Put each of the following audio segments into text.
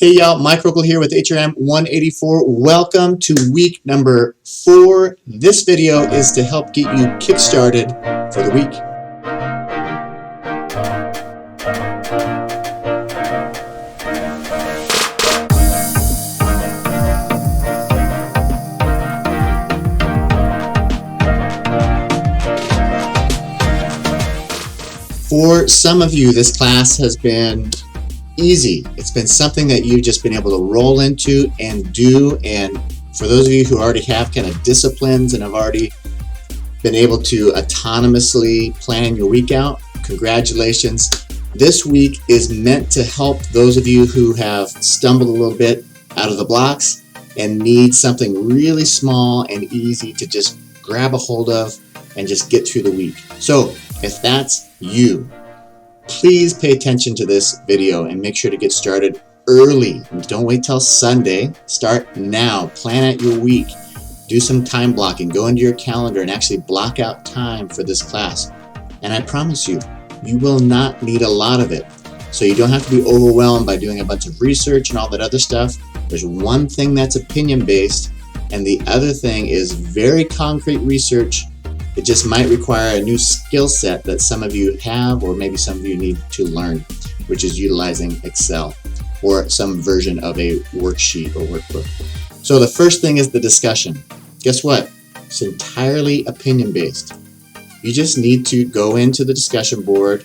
Hey y'all, Mike Rokel here with HRM 184. Welcome to week number 4. This video is to help get you kick-started for the week. For some of you, this class has been easy. It's been something that you've just been able to roll into and do. And for those of you who already have kind of disciplines and have already been able to autonomously plan your week out, congratulations. This week is meant to help those of you who have stumbled a little bit out of the blocks and need something really small and easy to just grab a hold of and just get through the week. So if that's you, please pay attention to this video and make sure to get started early. Don't wait till Sunday. Start now. Plan out your week. Do some time blocking. Go into your calendar and actually block out time for this class. And I promise you, you will not need a lot of it. So you don't have to be overwhelmed by doing a bunch of research and all that other stuff. There's one thing that's opinion-based, and the other thing is very concrete research. It just might require a new skill set that some of you have, or maybe some of you need to learn, which is utilizing Excel or some version of a worksheet or workbook. So the first thing is the discussion. Guess what? It's entirely opinion-based. You just need to go into the discussion board,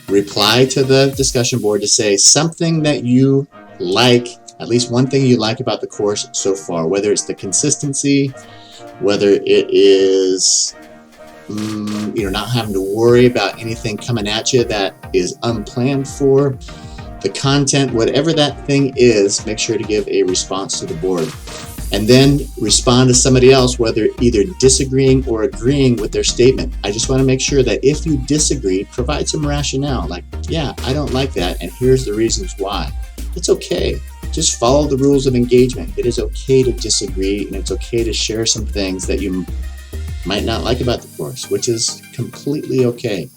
reply to the discussion board to say something that you like, at least one thing you like about the course so far, whether it's the consistency, whether it is not having to worry about anything coming at you that is unplanned for, the content, whatever that thing is, make sure to give a response to the board. And then respond to somebody else, whether either disagreeing or agreeing with their statement. I just want to make sure that if you disagree, provide some rationale. Like, yeah, I don't like that, and here's the reasons why. It's okay. Just follow the rules of engagement. It is okay to disagree, and it's okay to share some things that you might not like about the course, which is completely okay.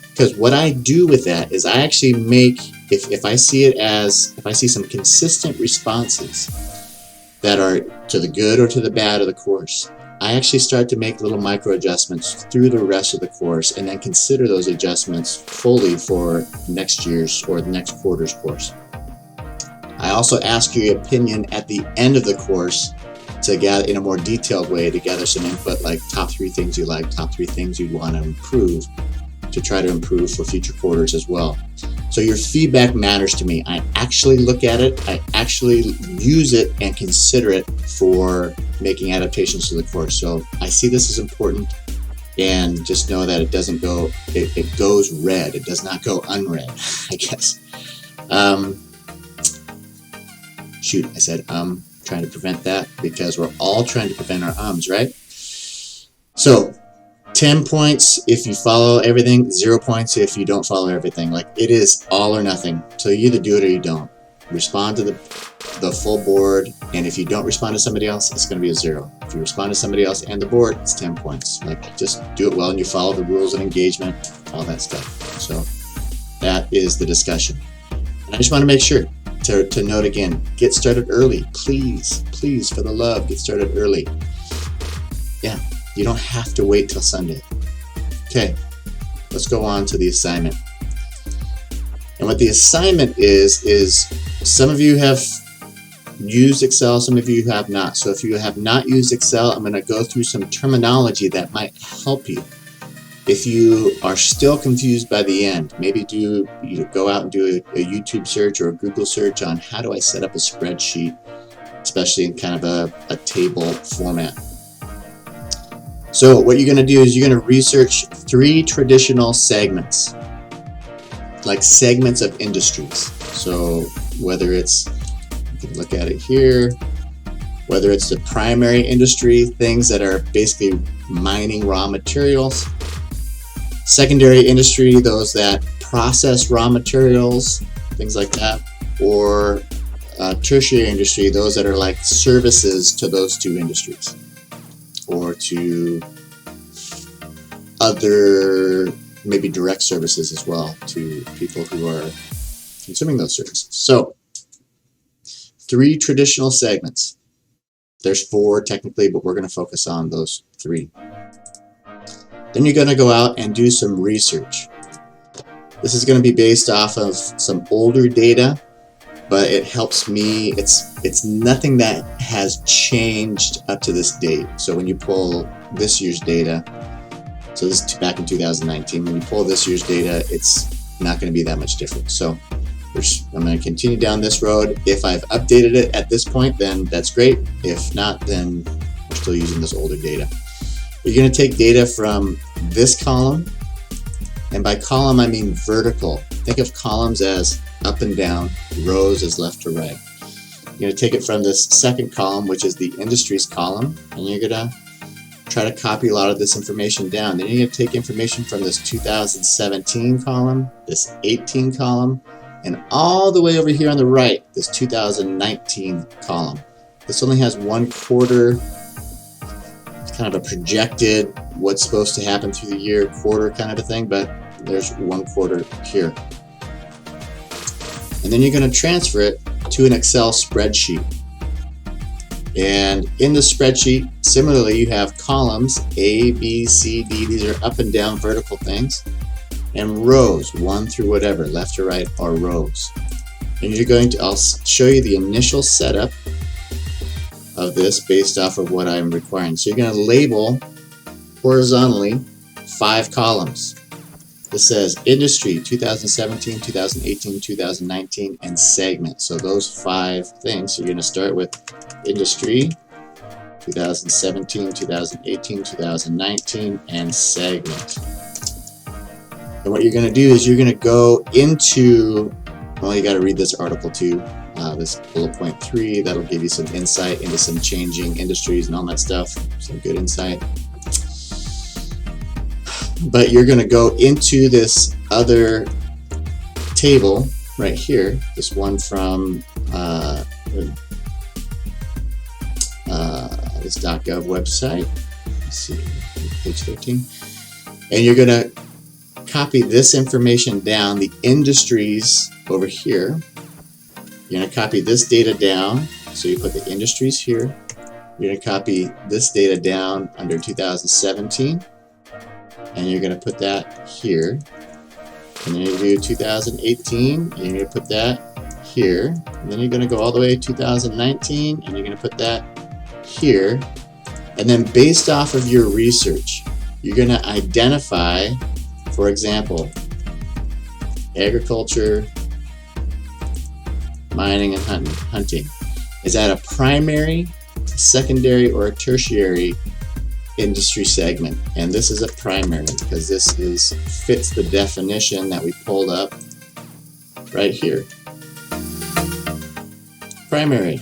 Because what I do with that is I actually make, if I see some consistent responses that are to the good or to the bad of the course, I actually start to make little micro adjustments through the rest of the course and then consider those adjustments fully for next year's or the next quarter's course. I also ask your opinion at the end of the course to gather in a more detailed way, to gather some input, like top 3 things you like, top 3 things you want to improve, to try to improve for future quarters as well. So your feedback matters to me. I actually look at it, I actually use it and consider it for making adaptations to the course. So I see this as important, and just know that it doesn't go, it goes red. It does not go unread, I guess. I said trying to prevent that because we're all trying to prevent our ums, right? So 10 points if you follow everything, 0 points if you don't follow everything. Like, it is all or nothing. So you either do it or you don't. Respond to the full board, and if you don't respond to somebody else, it's going to be a 0. If you respond to somebody else and the board, it's 10 points. Like, just do it well and you follow the rules of engagement, all that stuff. So that is the discussion. And I just want to make sure to note again, get started early. Please, for the love, get started early. Yeah, you don't have to wait till Sunday. Okay, let's go on to the assignment. And what the assignment is some of you have used Excel, some of you have not. So if you have not used Excel, I'm going to go through some terminology that might help you. If you are still confused by the end, maybe you go out and do a YouTube search or a Google search on how do I set up a spreadsheet, especially in kind of a table format. So what you're going to do is you're going to research 3 traditional segments, like segments of industries. So whether it's, you can look at it here, whether it's the primary industry, things that are basically mining raw materials, secondary industry, those that process raw materials, things like that, or tertiary industry, those that are like services to those 2 industries, or to other maybe direct services as well to people who are consuming those services. So 3 traditional segments. There's 4 technically, but we're going to focus on those 3. Then you're going to go out and do some research. This is going to be based off of some older data, but it helps me. It's nothing that has changed up to this date. So when you pull this year's data, so this is back in 2019, when you pull this year's data, it's not going to be that much different. So I'm going to continue down this road. If I've updated it at this point, then that's great. If not, then we're still using this older data. You're going to take data from this column, and by column I mean vertical. Think of columns as up and down, rows as left to right. You're going to take it from this second column, which is the industries column, and you're going to try to copy a lot of this information down. Then you're going to take information from this 2017 column, this 18 column, and all the way over here on the right, this 2019 column. This only has 1 quarter. It's kind of a projected what's supposed to happen through the year, quarter kind of a thing, but there's 1 quarter here. And then you're going to transfer it to an Excel spreadsheet. And in the spreadsheet, similarly, you have columns A, B, C, D. These are up and down vertical things. And rows, 1 through whatever, left to right, are rows. And you're going to, I'll show you the initial setup of this based off of what I'm requiring. So you're going to label horizontally 5 columns. This says industry, 2017, 2018, 2019, and segment. So those 5 things. So you're going to start with industry, 2017, 2018, 2019, and segment. And what you're going to do is you're going to go into, well, you got to read this article too, this bullet point 3. That'll give you some insight into some changing industries and all that stuff. Some good insight. But you're going to go into this other table right here, this one from this .gov website. Let's see, page 13. And you're going to copy this information down, the industries over here. You're going to copy this data down, so you put the industries here. You're going to copy this data down under 2017, and you're going to put that here. And then you do 2018, and you're going to put that here. And then you're going to go all the way to 2019, and you're going to put that here. And then based off of your research, you're going to identify, for example, agriculture, mining, and hunting. Is that a primary, secondary, or a tertiary industry segment? And this is a primary because this fits the definition that we pulled up right here. Primary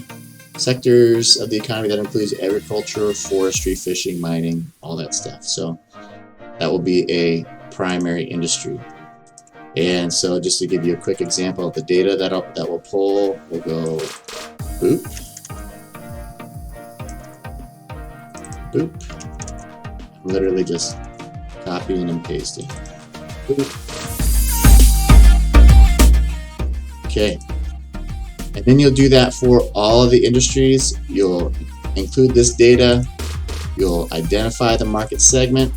sectors of the economy that includes agriculture, forestry, fishing, mining, all that stuff. So that will be a primary industry. And so just to give you a quick example of the data that we'll pull, we'll go boop, boop. I'm literally just copying and pasting. Boop. Okay. And then you'll do that for all of the industries. You'll include this data. You'll identify the market segment.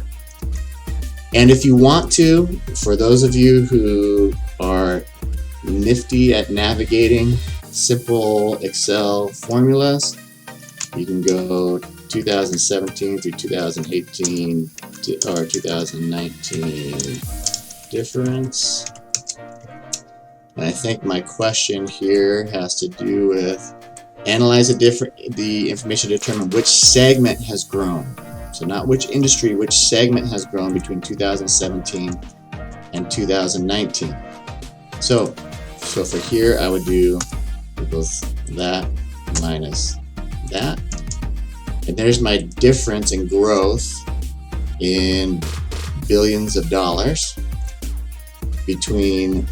And if you want to, for those of you who are nifty at navigating simple Excel formulas, you can go 2017 through 2018 or 2019 difference. And I think my question here has to do with analyze the information to determine which segment has grown. So not which industry, which segment has grown between 2017 and 2019. So for here, I would do equals that minus that. And there's my difference in growth in billions of dollars between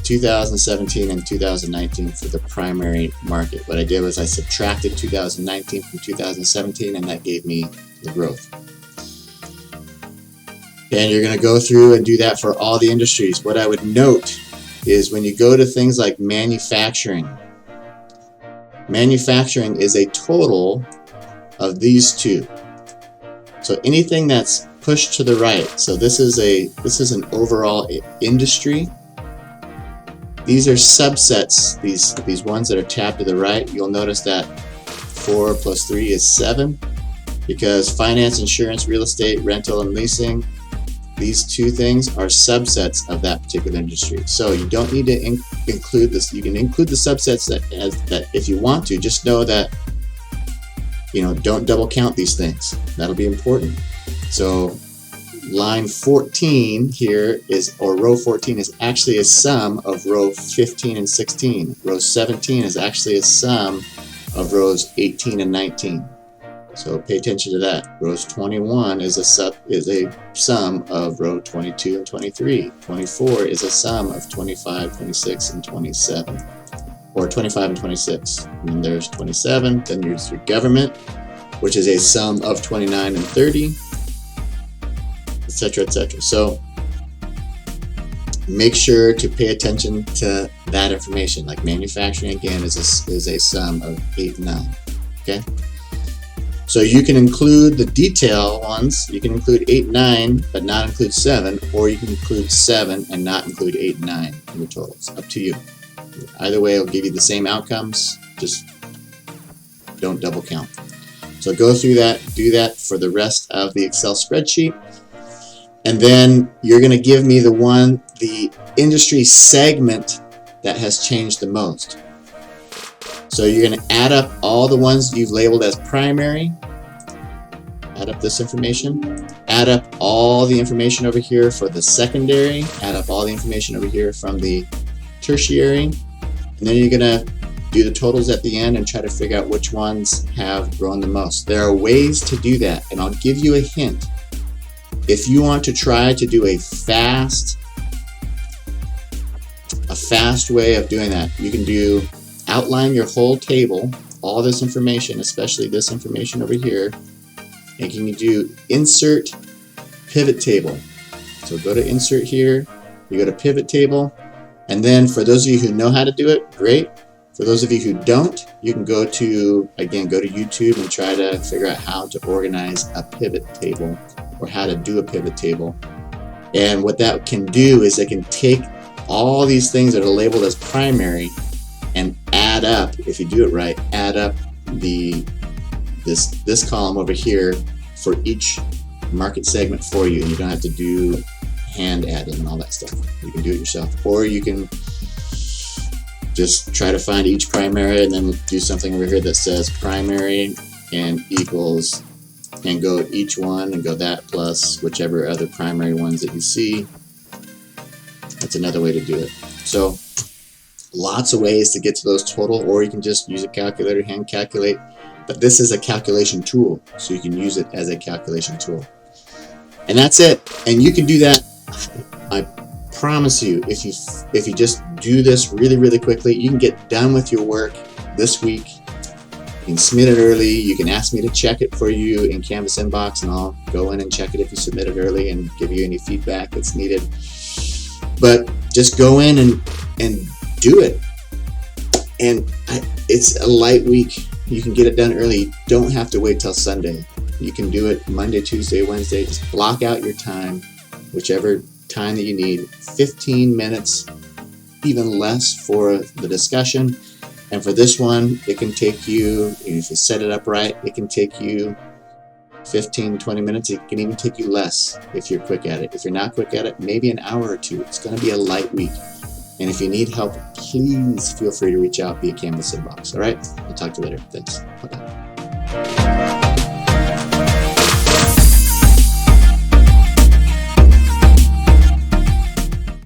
2017 and 2019 for the primary market. What I did was I subtracted 2019 from 2017, and that gave me the growth. And you're going to go through and do that for all the industries. What I would note is when you go to things like manufacturing, Manufacturing is a total of these two. So anything that's pushed to the right, so this is an overall industry. These are subsets, these ones that are tabbed to the right. You'll notice that 4 plus 3 is 7, because finance, insurance, real estate, rental, and leasing, these two things are subsets of that particular industry. So you don't need to include this. You can include the subsets that if you want to. Just know that, don't double count these things. That'll be important. So line 14 here or row 14 is actually a sum of row 15 and 16. Row 17 is actually a sum of rows 18 and 19. So pay attention to that. Rows 21 is a sum of row 22 and 23. 24 is a sum of 25, 26, and 27. Or 25 and 26. And then there's 27. Then there's your government, which is a sum of 29 and 30, etc., etc. So make sure to pay attention to that information. Like manufacturing, again, is a sum of 8 and 9. Okay? So you can include the detail ones. You can include 8 and 9, but not include 7, or you can include 7 and not include 8 and 9 in the totals. Up to you. Either way, it'll give you the same outcomes. Just don't double count. So go through that, do that for the rest of the Excel spreadsheet. And then you're going to give me the industry segment that has changed the most. So you're going to add up all the ones you've labeled as primary. Add up this information. Add up all the information over here for the secondary. Add up all the information over here from the tertiary. And then you're going to do the totals at the end and try to figure out which ones have grown the most. There are ways to do that, and I'll give you a hint. If you want to try to do a fast way of doing that, you can outline your whole table, all this information, especially this information over here, and you can do insert pivot table. So go to insert here, you go to pivot table, and then for those of you who know how to do it, great. For those of you who don't, you can go to YouTube and try to figure out how to organize a pivot table or how to do a pivot table. And what that can do is it can take all these things that are labeled as primary and add up, if you do it right, add up this column over here for each market segment for you, and you don't have to do hand adding and all that stuff. You can do it yourself, or you can just try to find each primary and then do something over here that says primary and equals, and go each one and go that plus whichever other primary ones that you see. That's another way to do it. So lots of ways to get to those total, or you can just use a calculator, hand calculate. But this is a calculation tool, so you can use it as a calculation tool. And that's it. And you can do that, I promise you, if you just do this really, really quickly, you can get done with your work this week. You can submit it early. You can ask me to check it for you in Canvas Inbox, and I'll go in and check it if you submit it early and give you any feedback that's needed. But just go in and do it. And it's a light week. You can get it done early. You don't have to wait till Sunday. You can do it Monday, Tuesday, Wednesday. Just block out your time, whichever time that you need. 15 minutes, even less for the discussion. And for this one, it can take you, if you set it up right, it can take you 15, 20 minutes. It can even take you less if you're quick at it. If you're not quick at it, maybe an hour or two. It's going to be a light week. And if you need help, please feel free to reach out via Canvas Inbox. All right? I'll talk to you later. Thanks. Bye-bye.